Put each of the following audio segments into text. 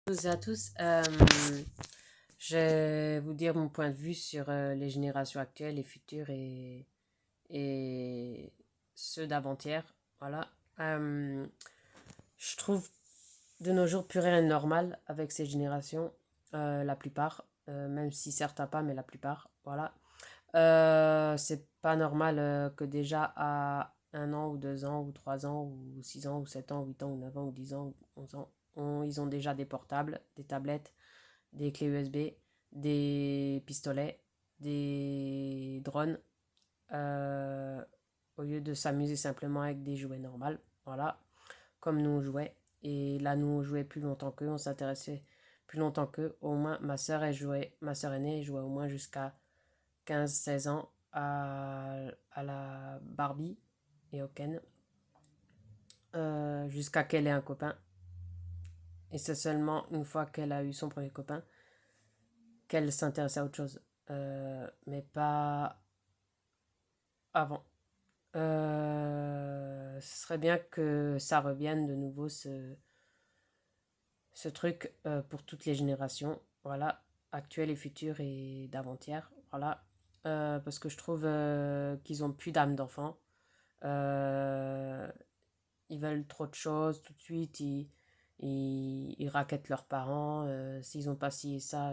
Tous et à tous. Je vais vous dire mon point de vue sur les générations actuelles, les futures et ceux d'avant-hier. Voilà. Je trouve de nos jours plus rien de normal avec ces générations, la plupart, même si certains pas, mais la plupart. Voilà. C'est pas normal que déjà à 1 an ou 2 ans ou 3 ans ou 6 ans ou 7 ans ou 8 ans ou 9 ans ou 10 ans ou 11 ans, ils ont déjà des portables, des tablettes, des clés USB, des pistolets, des drones, euh, au lieu de s'amuser simplement avec des jouets normaux. Voilà, comme nous on jouait. Et là, nous on jouait plus longtemps qu'eux, on s'intéressait plus longtemps qu'eux. Au moins, ma soeur aînée, elle jouait au moins jusqu'à 15 16 ans à la Barbie et au Ken, jusqu'à qu'elle ait un copain. Et c'est seulement une fois qu'elle a eu son premier copain qu'elle s'intéresse à autre chose. Mais pas avant. Ce serait bien que ça revienne de nouveau, ce truc, pour toutes les générations. Voilà, actuelles et futures et d'avant-hier. Voilà. Parce que je trouve qu'ils ont plus d'âme d'enfant. Euh, Ils veulent trop de choses tout de suite. Ils raquettent leurs parents. S'ils ont pas ci et ça,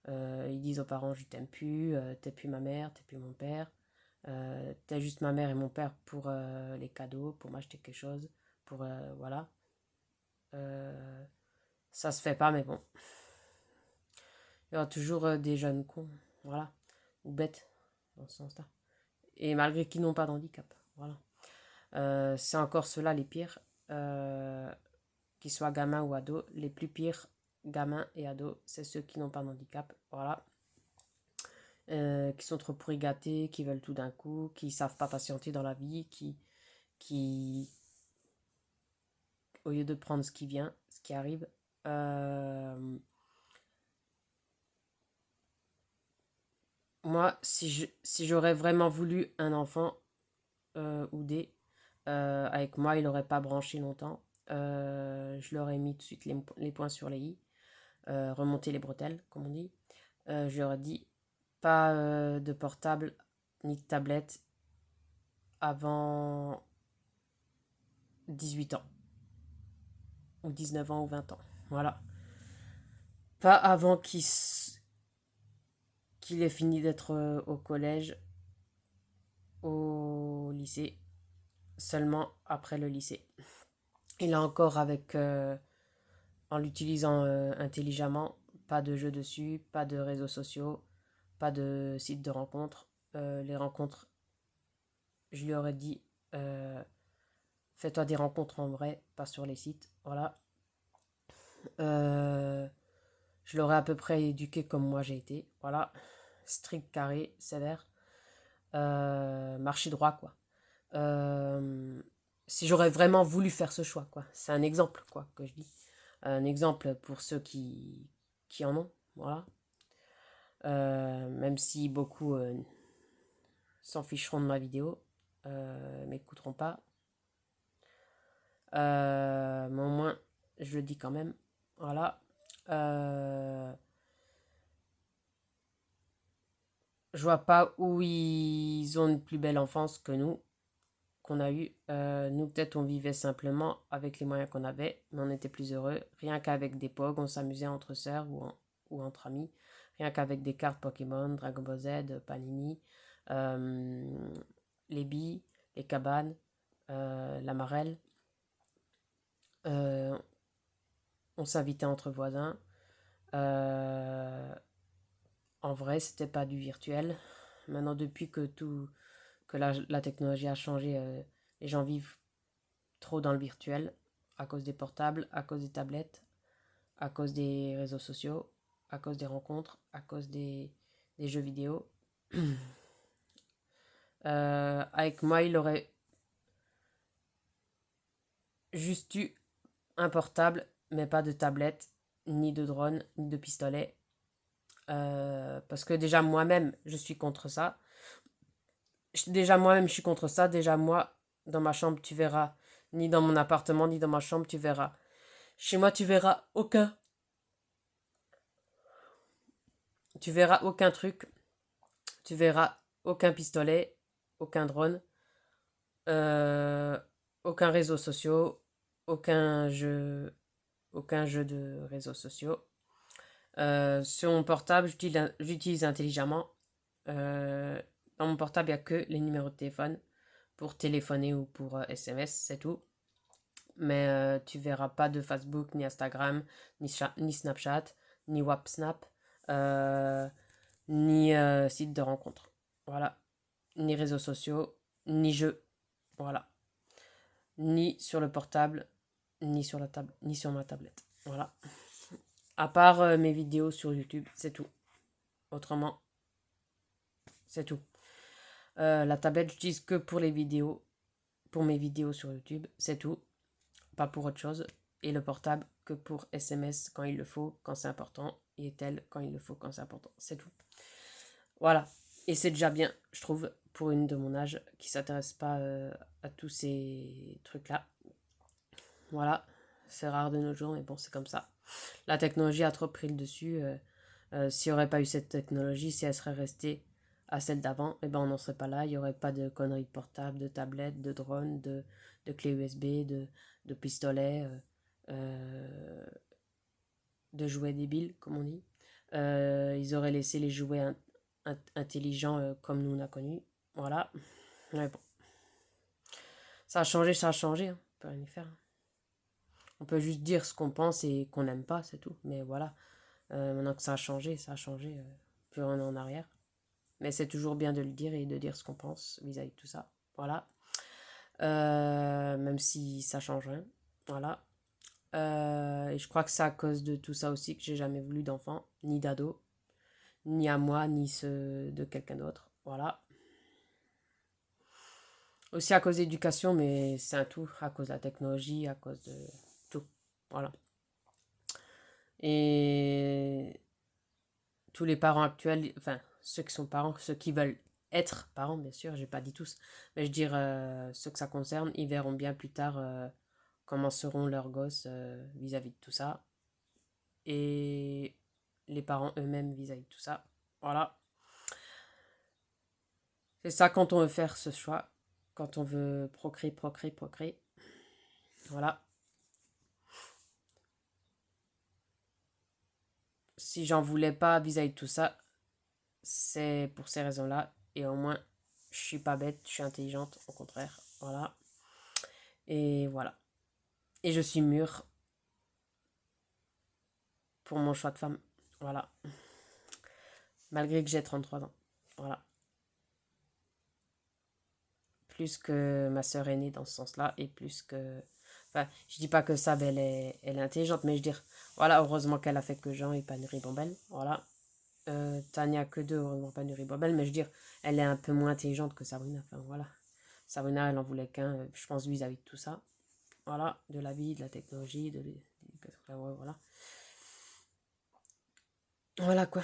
ils disent aux parents: je t'aime plus, t'es plus ma mère, t'es plus mon père. T'es juste ma mère et mon père pour les cadeaux, pour m'acheter quelque chose, pour voilà. Euh, Ça se fait pas, mais bon. Il y aura toujours des jeunes cons, voilà, ou bêtes dans ce sens-là. Et malgré qu'ils n'ont pas d'handicap, voilà. C'est encore ceux-là les pires, qu'ils soient gamins ou ados. Les plus pires gamins et ados, c'est ceux qui n'ont pas d'handicap, voilà. Qui sont trop pourri gâtés, qui veulent tout d'un coup, qui savent pas patienter dans la vie, qui au lieu de prendre ce qui vient, ce qui arrive. Euh, Moi, si j'aurais vraiment voulu un enfant, ou des, avec moi, il n'aurait pas branché longtemps. Je leur ai mis tout de suite les points sur les i, remonter les bretelles, comme on dit. Je leur ai dit pas de portable ni de tablette avant 18 ans, ou 19 ans, ou 20 ans. Voilà. Pas avant qu'il ait fini d'être au collège, au lycée, seulement après le lycée. Et là encore, en l'utilisant intelligemment, pas de jeux dessus, pas de réseaux sociaux, pas de sites de rencontres. Les rencontres, je lui aurais dit, euh, fais-toi des rencontres en vrai, pas sur les sites. Voilà. Euh, je l'aurais à peu près éduqué comme moi j'ai été. Voilà. Strict, carré, sévère. Marcher droit, quoi. Euh, Si j'aurais vraiment voulu faire ce choix, quoi. C'est un exemple, quoi, que je dis. Un exemple pour ceux qui en ont. Voilà. Même si beaucoup s'en ficheront de ma vidéo, m'écouteront pas. Mais au moins, je le dis quand même. Voilà. Euh, je vois pas où ils ont une plus belle enfance que nous, qu'on a eu. Nous, peut-être, on vivait simplement avec les moyens qu'on avait, mais on était plus heureux. Rien qu'avec des POG, on s'amusait entre sœurs ou entre amis. Rien qu'avec des cartes Pokémon, Dragon Ball Z, Panini, euh, les billes, les cabanes, la marelle. Euh, on s'invitait entre voisins. Euh, En vrai, c'était pas du virtuel. Maintenant, depuis que la technologie a changé, les gens vivent trop dans le virtuel à cause des portables, à cause des tablettes, à cause des réseaux sociaux, à cause des rencontres, à cause des jeux vidéo. Avec moi, il aurait juste eu un portable, mais pas de tablette, ni de drone, ni de pistolet. Parce que déjà moi-même, je suis contre ça. Déjà moi-même, je suis contre ça. Déjà moi, dans ma chambre, tu verras, ni dans mon appartement, ni dans ma chambre, tu verras. Chez moi, tu verras aucun. tu verras aucun truc, tu verras aucun pistolet, aucun drone, euh, aucun réseau social, aucun jeu, aucun jeu de réseaux sociaux. Sur mon portable, j'utilise intelligemment. Euh, Dans mon portable, il n'y a que les numéros de téléphone pour téléphoner ou pour SMS, c'est tout. Mais tu verras pas de Facebook, ni Instagram, ni Snapchat, ni WhatsApp, euh, ni site de rencontre. Voilà. Ni réseaux sociaux, ni jeux. Voilà. Ni sur le portable, ni sur la table, ni sur ma tablette. Voilà. À part mes vidéos sur YouTube, c'est tout. Autrement, c'est tout. La tablette, j'utilise que pour les vidéos, pour mes vidéos sur YouTube, c'est tout. Pas pour autre chose. Et le portable que pour SMS quand il le faut, quand c'est important, et tel quand il le faut, quand c'est important. C'est tout. Voilà. Et c'est déjà bien, je trouve, pour une de mon âge qui s'intéresse pas à tous ces trucs-là. Voilà. C'est rare de nos jours, mais bon, c'est comme ça. La technologie a trop pris le dessus. S'il n'y aurait pas eu cette technologie, si elle serait restée à celle d'avant, eh ben on n'en serait pas là. Il n'y aurait pas de conneries de portable, de tablettes, de drones, de clés USB, de pistolets, de jouets débiles, comme on dit. Ils auraient laissé les jouets intelligents comme nous on a connus. Voilà. Mais bon. Ça a changé, ça a changé. Hein. On peut rien y faire. On peut juste dire ce qu'on pense et qu'on n'aime pas, c'est tout. Mais voilà. Maintenant que ça a changé, ça a changé. Plus rien en arrière. Mais c'est toujours bien de le dire et de dire ce qu'on pense vis-à-vis de tout ça. Voilà. Même si ça change rien. Voilà. Et je crois que c'est à cause de tout ça aussi que j'ai jamais voulu d'enfant, ni d'ado, ni à moi, ni ceux de quelqu'un d'autre. Voilà. Aussi à cause d'éducation, mais c'est un tout, à cause de la technologie, à cause de tout. Voilà. Et tous les parents actuels, enfin, ceux qui sont parents, ceux qui veulent être parents, bien sûr, j'ai pas dit tous, mais je veux dire, ceux que ça concerne, ils verront bien plus tard comment seront leurs gosses vis-à-vis de tout ça. Et les parents eux-mêmes vis-à-vis de tout ça. Voilà. C'est ça quand on veut faire ce choix, quand on veut procréer, procréer, procréer. Voilà. Si j'en voulais pas vis-à-vis de tout ça, c'est pour ces raisons-là. Et au moins, je suis pas bête, je suis intelligente, au contraire. Voilà. Et voilà. Et je suis mûre pour mon choix de femme. Voilà. Malgré que j'ai 33 ans. Voilà. Plus que ma sœur aînée dans ce sens-là. Et plus que... Enfin, je dis pas que Sab, elle est intelligente, mais je veux dire... Voilà, heureusement qu'elle a fait que Jean et pas une ribambelle. Voilà. Tania que deux, heureusement pas une ribambelle. Mais je veux dire, elle est un peu moins intelligente que Sabrina. Enfin, voilà. Sabrina, elle en voulait qu'un, je pense, vis-à-vis de tout ça. Voilà. De la vie, de la technologie, de l'éducation. Voilà. Voilà quoi.